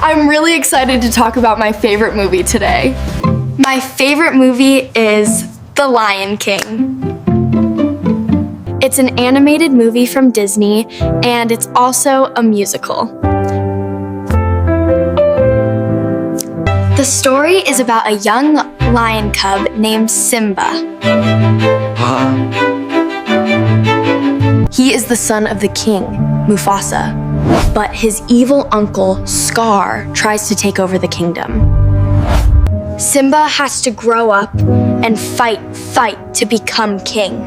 I'm really excited to talk about my favorite movie today. My favorite movie is The Lion King. It's an animated movie from Disney, and it's also a musical. The story is about a young lion cub named Simba. He is the son of the king, Mufasa, but his evil uncle, Scar, tries to take over the kingdom. Simba has to grow up and fight to become king.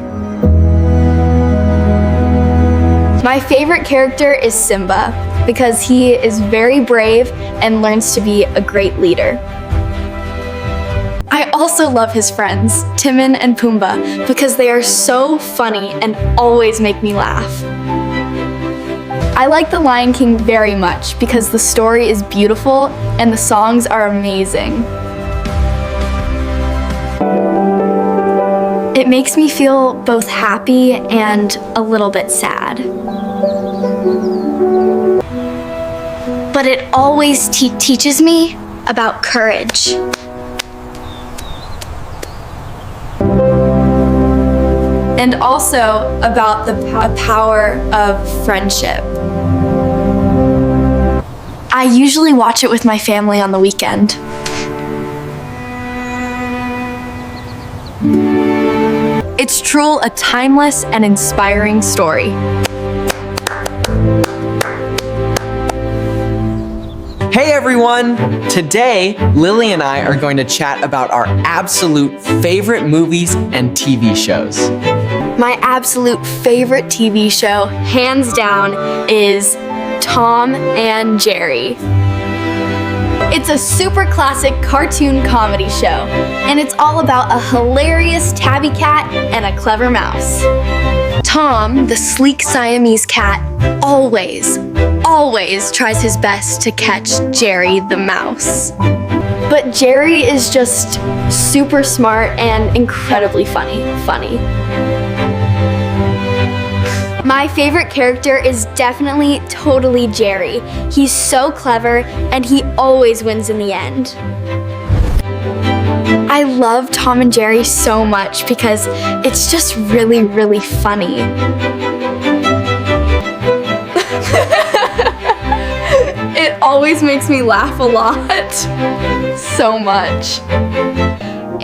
My favorite character is Simba because he is very brave and learns to be a great leader. I also love his friends, Timon and Pumbaa, because they are so funny and always make me laugh. I like The Lion King very much because the story is beautiful and the songs are amazing. It makes me feel both happy and a little bit sad. But it always teaches me about courage. And also about the power of friendship. I usually watch it with my family on the weekend. It's truly a timeless and inspiring story. Hey everyone! Today, Lily and I are going to chat about our absolute favorite movies and TV shows. My absolute favorite TV show, hands down, is Tom and Jerry. It's a super classic cartoon comedy show, and it's all about a hilarious tabby cat and a clever mouse. Tom, the sleek Siamese cat, always tries his best to catch Jerry the mouse. But Jerry is just super smart and incredibly funny. My favorite character is definitely totally Jerry. He's so clever and he always wins in the end. I love Tom and Jerry so much because it's just really funny. It always makes me laugh a lot. So much.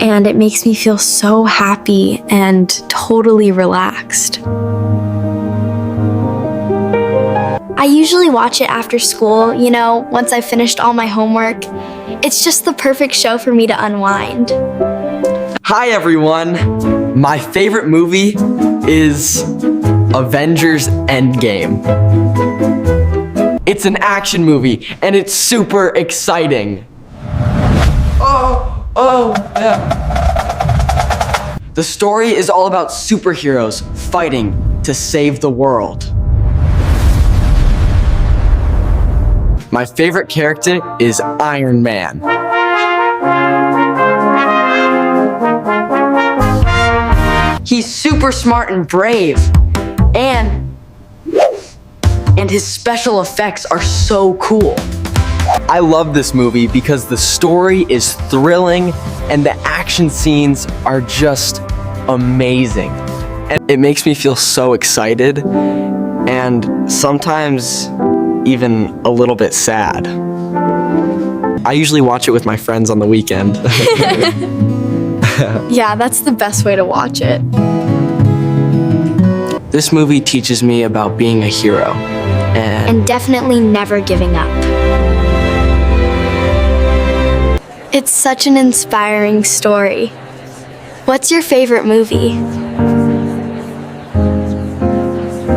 And it makes me feel so happy and totally relaxed. I usually watch it after school, once I've finished all my homework. It's just the perfect show for me to unwind. Hi everyone! My favorite movie is Avengers Endgame. It's an action movie and it's super exciting. Yeah. The story is all about superheroes fighting to save the world. My favorite character is Iron Man. He's super smart and brave, and his special effects are so cool. I love this movie because the story is thrilling and the action scenes are just amazing. And it makes me feel so excited and sometimes even a little bit sad. I usually watch it with my friends on the weekend. Yeah, that's the best way to watch it. This movie teaches me about being a hero. And definitely never giving up. It's such an inspiring story. What's your favorite movie?